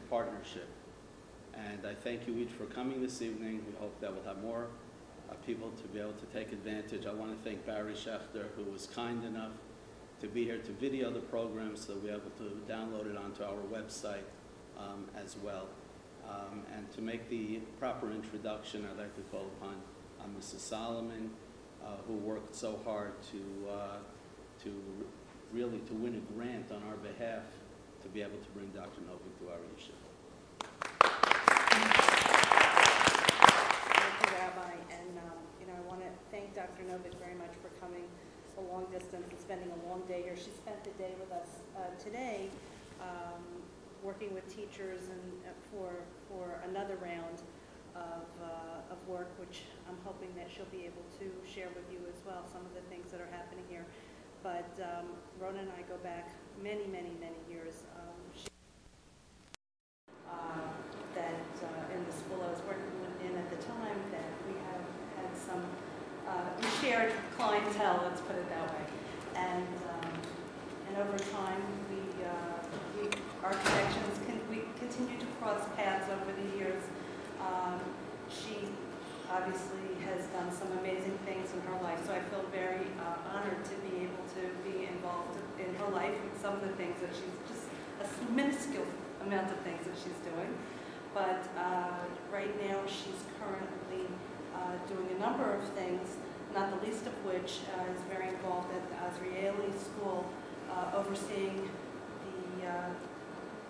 partnership. And I thank you each for coming this evening. We hope that we'll have more people to be able to take advantage. I want to thank Barry Schechter, who was kind enough to be here to video the program so that we're able to download it onto our website as well. And to make the proper introduction, I'd like to call upon Mrs. Solomon, who worked so hard to really win a grant on our behalf to be able to bring Dr. Novick to our yeshiva. Thank you, Rabbi, and I want to thank Dr. Novick very much for coming a long distance and spending a long day here. She spent the day with us today, working with teachers and for another round of work, which I'm hoping that she'll be able to share with you as well, some of the things that are happening here. But Rona and I go back many, many, many years. In the school I was working in at the time, that we have had some shared clientele, let's put it that way. And over time, our connections, we continue to cross paths over the years. She obviously has done some amazing things in her life, so I feel very honored to be able to be involved in her life with some of the things that she's just a minuscule amount of things that she's doing. But right now she's currently doing a number of things, not the least of which is very involved at the RPRY school, overseeing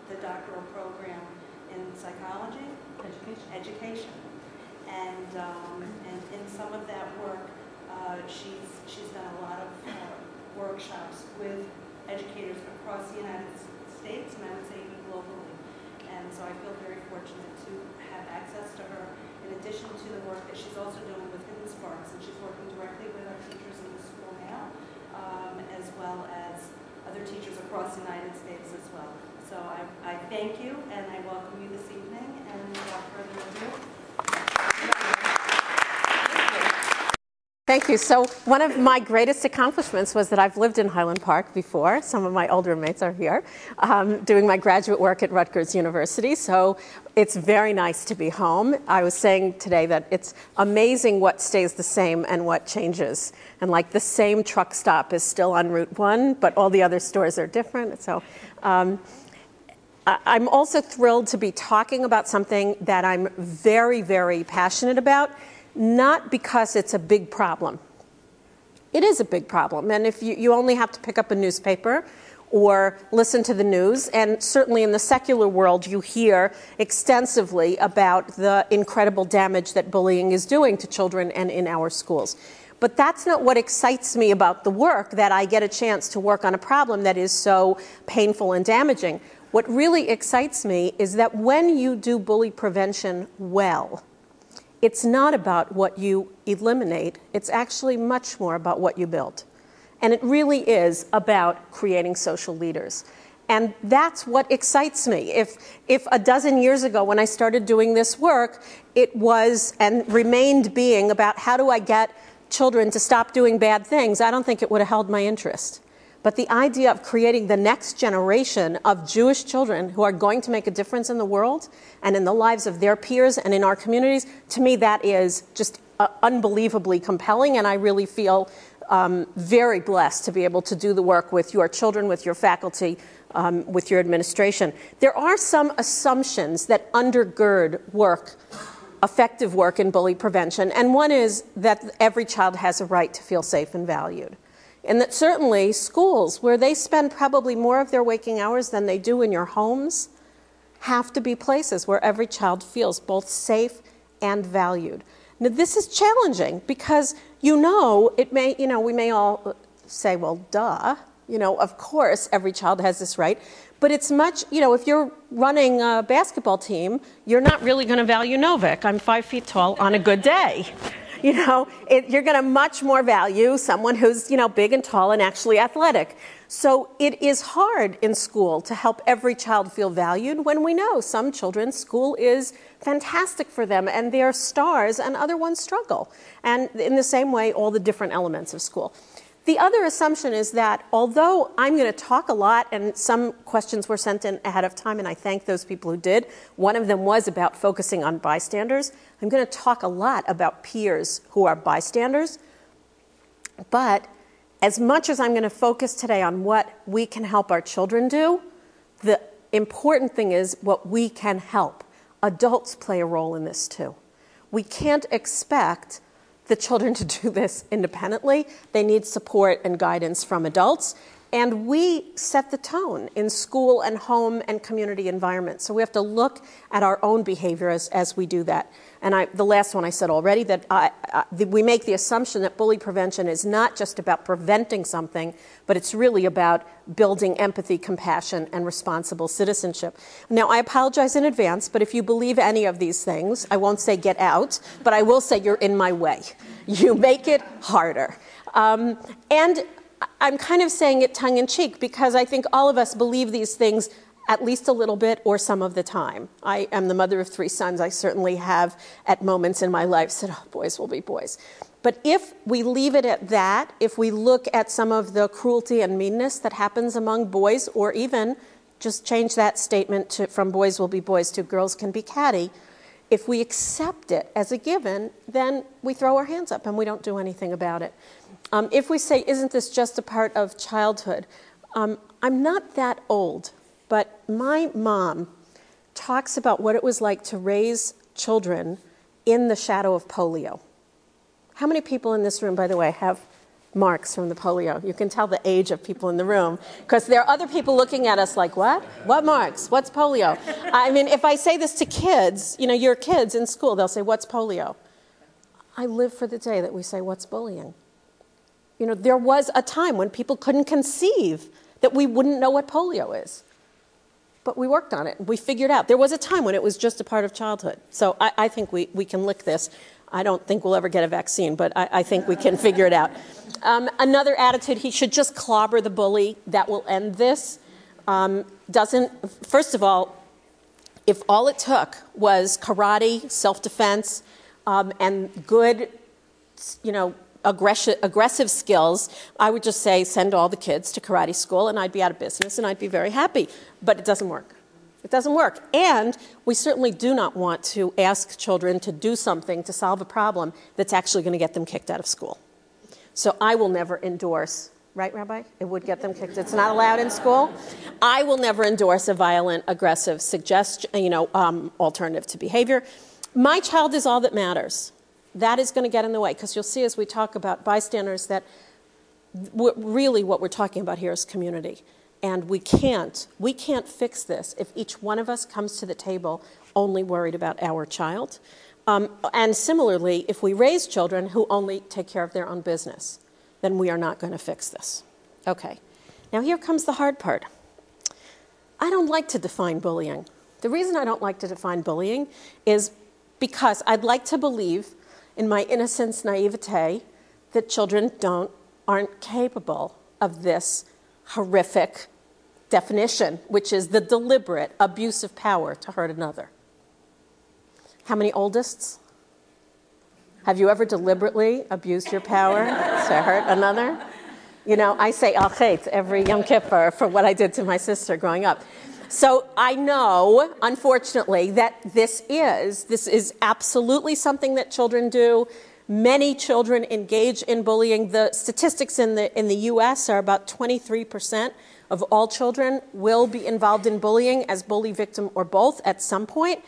the doctoral program in psychology, education. And in some of that work, she's done a lot of workshops with educators across the United States, and I would say even globally. And so I feel very fortunate to have access to her, in addition to the work that she's also doing with Hidden Sparks, and she's working directly with our teachers in the school now, as well as other teachers across the United States as well. So I thank you, and I welcome you this evening, and without further ado. Thank you. So one of my greatest accomplishments was that I've lived in Highland Park before. Some of my older roommates are here, doing my graduate work at Rutgers University. So it's very nice to be home. I was saying today that it's amazing what stays the same and what changes. And like the same truck stop is still on Route 1, but all the other stores are different. So I'm also thrilled to be talking about something that I'm very, very passionate about. Not because it's a big problem. It is a big problem, and if you only have to pick up a newspaper or listen to the news, and certainly in the secular world you hear extensively about the incredible damage that bullying is doing to children and in our schools. But that's not what excites me about the work, that I get a chance to work on a problem that is so painful and damaging. What really excites me is that when you do bully prevention well, it's not about what you eliminate, it's actually much more about what you build. And it really is about creating social leaders. And that's what excites me. If a dozen years ago when I started doing this work, it was and remained being about how do I get children to stop doing bad things, I don't think it would have held my interest. But the idea of creating the next generation of Jewish children who are going to make a difference in the world and in the lives of their peers and in our communities, to me that is just unbelievably compelling, and I really feel very blessed to be able to do the work with your children, with your faculty, with your administration. There are some assumptions that undergird work, effective work in bully prevention, and one is that every child has a right to feel safe and valued. And that certainly schools, where they spend probably more of their waking hours than they do in your homes, have to be places where every child feels both safe and valued. Now, this is challenging because, we may all say, well, duh, of course every child has this right. But it's much, if you're running a basketball team, you're not really going to value Novick. I'm 5 feet tall on a good day. You're going to much more value someone who's, big and tall and actually athletic. So it is hard in school to help every child feel valued when we know some children, school is fantastic for them and they're stars and other ones struggle. And in the same way, all the different elements of school. The other assumption is that although I'm going to talk a lot, and some questions were sent in ahead of time, and I thank those people who did. One of them was about focusing on bystanders. I'm going to talk a lot about peers who are bystanders. But as much as I'm going to focus today on what we can help our children do, the important thing is what we can help. Adults play a role in this too. We can't expect the children to do this independently. They need support and guidance from adults. And we set the tone in school and home and community environments. So we have to look at our own behavior as we do that. And the last one I said already, that we make the assumption that bully prevention is not just about preventing something, but it's really about building empathy, compassion, and responsible citizenship. Now, I apologize in advance, but if you believe any of these things, I won't say get out, but I will say you're in my way. You make it harder. And I'm kind of saying it tongue-in-cheek because I think all of us believe these things at least a little bit or some of the time. I am the mother of 3 sons. I certainly have at moments in my life said, oh, boys will be boys. But if we leave it at that, if we look at some of the cruelty and meanness that happens among boys, or even just change that statement from boys will be boys to girls can be catty, if we accept it as a given, then we throw our hands up and we don't do anything about it. If we say, isn't this just a part of childhood? I'm not that old, but my mom talks about what it was like to raise children in the shadow of polio. How many people in this room, by the way, have marks from the polio? You can tell the age of people in the room, because there are other people looking at us like, what? What marks? What's polio? I mean, if I say this to kids, your kids in school, they'll say, what's polio? I live for the day that we say, what's bullying? There was a time when people couldn't conceive that we wouldn't know what polio is. But we worked on it. We figured out. There was a time when it was just a part of childhood. So I think we can lick this. I don't think we'll ever get a vaccine, but I think we can figure it out. Another attitude, he should just clobber the bully. That will end this. First of all, if all it took was karate, self-defense, and good, aggressive skills, I would just say send all the kids to karate school and I'd be out of business and I'd be very happy. But it doesn't work. It doesn't work. And we certainly do not want to ask children to do something to solve a problem that's actually going to get them kicked out of school. So I will never endorse, right, Rabbi? It would get them kicked. It's not allowed in school. I will never endorse a violent, aggressive alternative to behavior. My child is all that matters. That is going to get in the way, because you'll see as we talk about bystanders that really what we're talking about here is community. And we can't fix this if each one of us comes to the table only worried about our child. And similarly, if we raise children who only take care of their own business, then we are not going to fix this. Okay, now here comes the hard part. I don't like to define bullying. The reason I don't like to define bullying is because I'd like to believe in my innocence, naivete, that children aren't capable of this horrific definition, which is the deliberate abuse of power to hurt another. How many oldists? Have you ever deliberately abused your power to hurt another? I say al chet every Yom Kippur for what I did to my sister growing up. So I know, unfortunately, that this is absolutely something that children do. Many children engage in bullying. The statistics in the U.S. are about 23% of all children will be involved in bullying as bully victim or both at some point.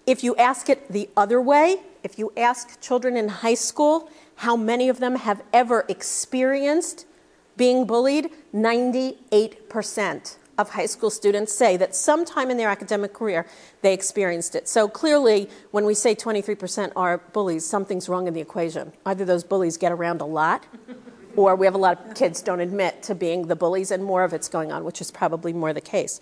If you ask it the other way, if you ask children in high school how many of them have ever experienced being bullied, 98% of high school students say that sometime in their academic career they experienced it. So clearly, when we say 23% are bullies, something's wrong in the equation. Either those bullies get around a lot, or we have a lot of kids don't admit to being the bullies, and more of it's going on, which is probably more the case.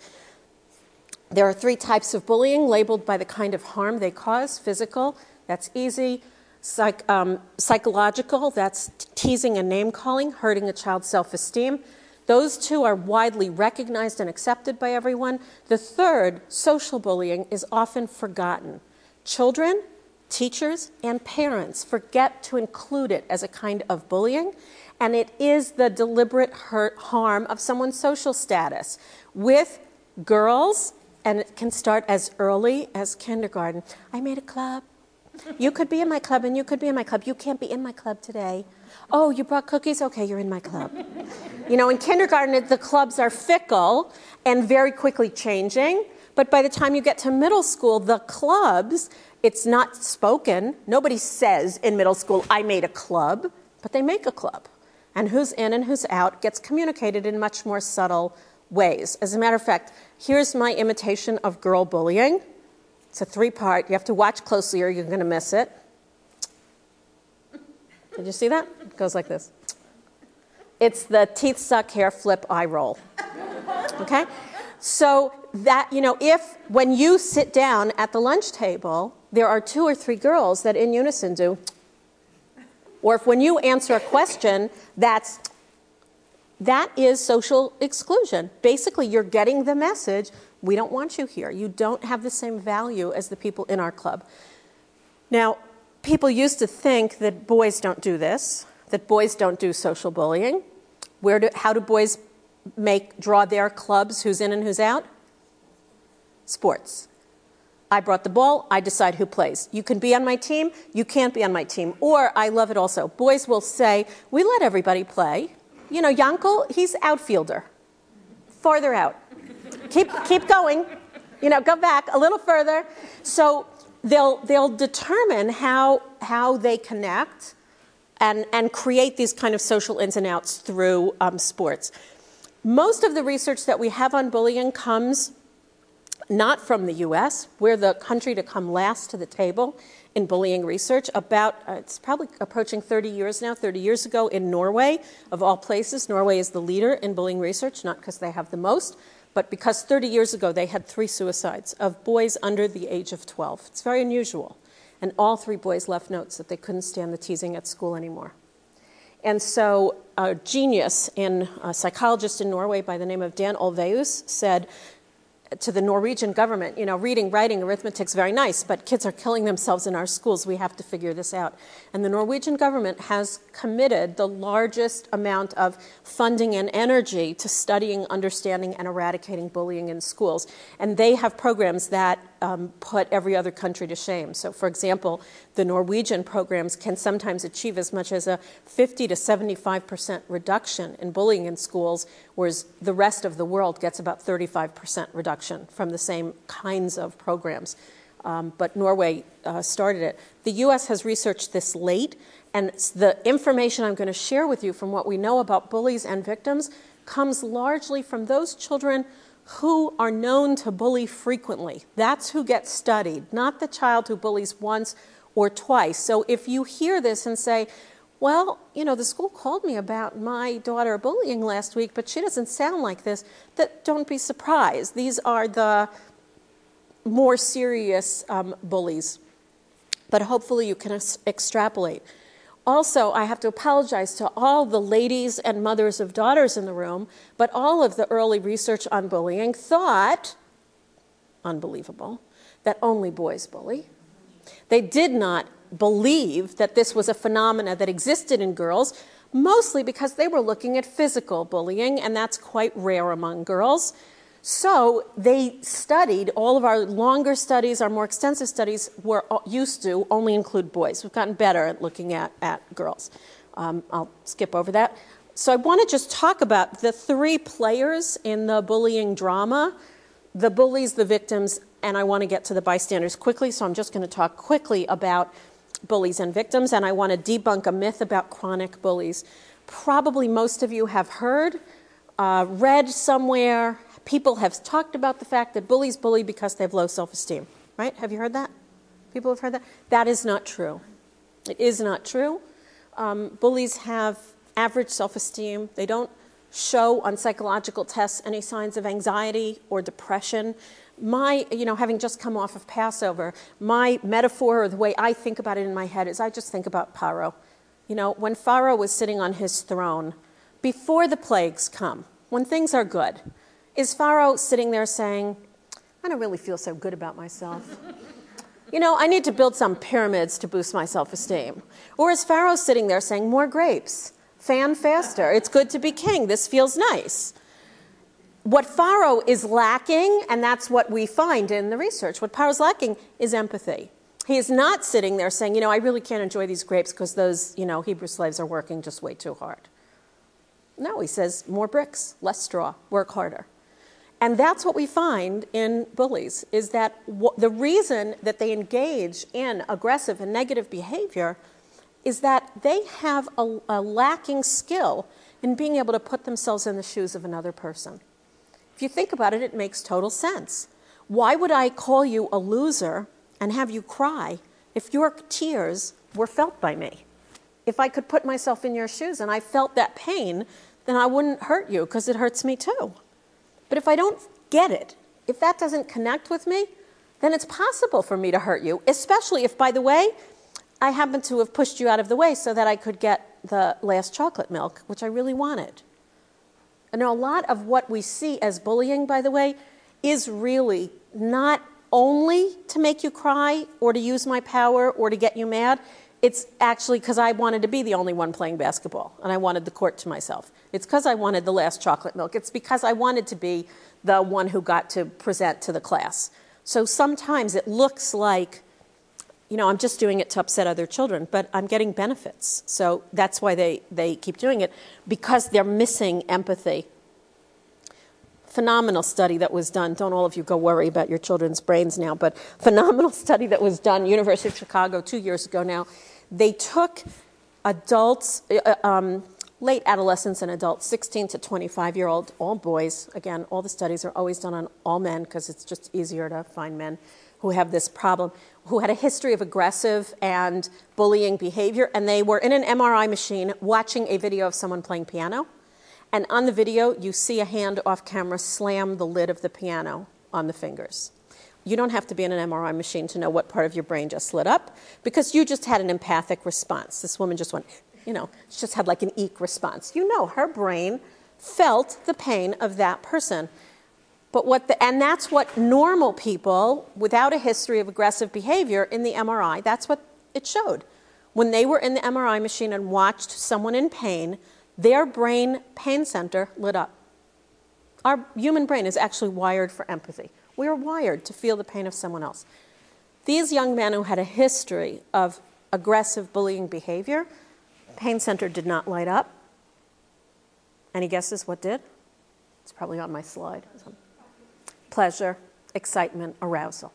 There are 3 types of bullying labeled by the kind of harm they cause. Physical, that's easy. Psychological, that's teasing and name-calling, hurting a child's self-esteem. Those 2 are widely recognized and accepted by everyone. The third, social bullying, is often forgotten. Children, teachers, and parents forget to include it as a kind of bullying. and it is the deliberate harm of someone's social status. With girls, and it can start as early as kindergarten. I made a club. You could be in my club, and you could be in my club. You can't be in my club today. Oh, you brought cookies? Okay, you're in my club. In kindergarten, the clubs are fickle and very quickly changing. But by the time you get to middle school, the clubs, it's not spoken. Nobody says in middle school, I made a club, but they make a club. And who's in and who's out gets communicated in much more subtle ways. As a matter of fact, here's my imitation of girl bullying. It's a 3-part. You have to watch closely or you're going to miss it. Did you see that? It goes like this. It's the teeth suck, hair flip, eye roll. Okay? So that, if when you sit down at the lunch table, there are 2 or 3 girls that in unison do, or if when you answer a question, that is social exclusion. Basically, you're getting the message, we don't want you here. You don't have the same value as the people in our club. Now, people used to think that boys don't do this, that boys don't do social bullying. How do boys draw their clubs, who's in and who's out? Sports. I brought the ball, I decide who plays. You can be on my team, you can't be on my team. Or, I love it also, boys will say, we let everybody play. Yankel, he's outfielder. Farther out. Keep going. Go back a little further. So they'll determine how they connect and create these kind of social ins and outs through sports. Most of the research that we have on bullying comes not from the U.S. We're the country to come last to the table in bullying research. It's probably approaching 30 years now. 30 years ago in Norway, of all places, Norway is the leader in bullying research, not because they have the most, but because 30 years ago they had 3 suicides of boys under the age of 12. It's very unusual. And all 3 boys left notes that they couldn't stand the teasing at school anymore. And so a genius, a psychologist in Norway by the name of Dan Olveus said to the Norwegian government, reading, writing, arithmetic's very nice, but kids are killing themselves in our schools. We have to figure this out. And the Norwegian government has committed the largest amount of funding and energy to studying, understanding, and eradicating bullying in schools. And they have programs that put every other country to shame. So, for example, the Norwegian programs can sometimes achieve as much as a 50 to 75% reduction in bullying in schools, whereas the rest of the world gets about 35% reduction from the same kinds of programs. But Norway started it. The U.S. has researched this late, and the information I'm going to share with you from what we know about bullies and victims comes largely from those children who are known to bully frequently. That's who gets studied, not the child who bullies once or twice. So if you hear this and say, well, the school called me about my daughter bullying last week, but she doesn't sound like this, don't be surprised. These are the more serious bullies. But hopefully you can extrapolate. Also, I have to apologize to all the ladies and mothers of daughters in the room, but all of the early research on bullying thought, unbelievable, that only boys bully. They did not believe that this was a phenomena that existed in girls, mostly because they were looking at physical bullying, and that's quite rare among girls. So they studied, all of our longer studies, our more extensive studies used to only include boys. We've gotten better at looking at girls. I'll skip over that. So I want to just talk about the 3 players in the bullying drama, the bullies, the victims, and I want to get to the bystanders quickly, so I'm just going to talk quickly about bullies and victims, and I want to debunk a myth about chronic bullies. Probably most of you have heard, read somewhere, people have talked about the fact that bullies bully because they have low self-esteem, right? Have you heard that? People have heard that? That is not true. It is not true. Bullies have average self-esteem. They don't show on psychological tests any signs of anxiety or depression. Having just come off of Passover, my metaphor or the way I think about it in my head is I just think about Pharaoh. When Pharaoh was sitting on his throne, before the plagues come, when things are good, is Pharaoh sitting there saying, I don't really feel so good about myself. I need to build some pyramids to boost my self-esteem. Or is Pharaoh sitting there saying, more grapes, Fan faster. It's good to be king. This feels nice. What Pharaoh is lacking, and that's what we find in the research, what Pharaoh's lacking is empathy. He is not sitting there saying, I really can't enjoy these grapes because those, Hebrew slaves are working just way too hard. No, he says, more bricks, less straw, work harder. And that's what we find in bullies, is that the reason that they engage in aggressive and negative behavior is that they have a lacking skill in being able to put themselves in the shoes of another person. If you think about it, it makes total sense. Why would I call you a loser and have you cry if your tears were felt by me? If I could put myself in your shoes and I felt that pain, then I wouldn't hurt you because it hurts me too. But if I don't get it, if that doesn't connect with me, then it's possible for me to hurt you, especially if, by the way, I happen to have pushed you out of the way so that I could get the last chocolate milk, which I really wanted. And a lot of what we see as bullying, by the way, is really not only to make you cry or to use my power or to get you mad. It's actually because I wanted to be the only one playing basketball and I wanted the court to myself. It's because I wanted the last chocolate milk. It's because I wanted to be the one who got to present to the class. So sometimes it looks like, I'm just doing it to upset other children, but I'm getting benefits. So that's why they keep doing it, because they're missing empathy. Phenomenal study that was done. Don't all of you go worry about your children's brains now, but phenomenal study that was done, University of Chicago, 2 years ago now. They took adults, late adolescents and adults, 16 to 25-year-old, all boys. Again, all the studies are always done on all men because it's just easier to find men who have this problem, who had a history of aggressive and bullying behavior, and they were in an MRI machine watching a video of someone playing piano. And on the video, you see a hand off camera slam the lid of the piano on the fingers. You don't have to be in an MRI machine to know what part of your brain just lit up, because you just had an empathic response. This woman just went, she just had like an eek response. Her brain felt the pain of that person. And that's what normal people without a history of aggressive behavior in the MRI, that's what it showed. When they were in the MRI machine and watched someone in pain, their brain pain center lit up. Our human brain is actually wired for empathy. We are wired to feel the pain of someone else. These young men who had a history of aggressive bullying behavior, pain center did not light up. Any guesses what did? It's probably on my slide. Pleasure, excitement, arousal.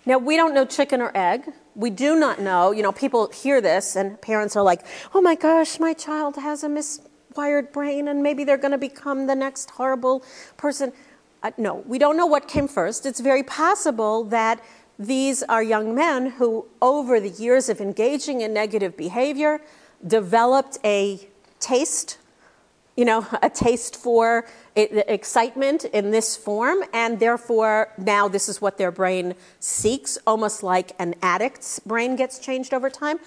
Now, we don't know chicken or egg. We do not know. People hear this and parents are like, oh my gosh, my child has a miswired brain and maybe they're going to become the next horrible person. No, we don't know what came first. It's very possible that these are young men who, over the years of engaging in negative behavior, developed a taste for excitement in this form, and therefore now this is what their brain seeks, almost like an addict's brain gets changed over time.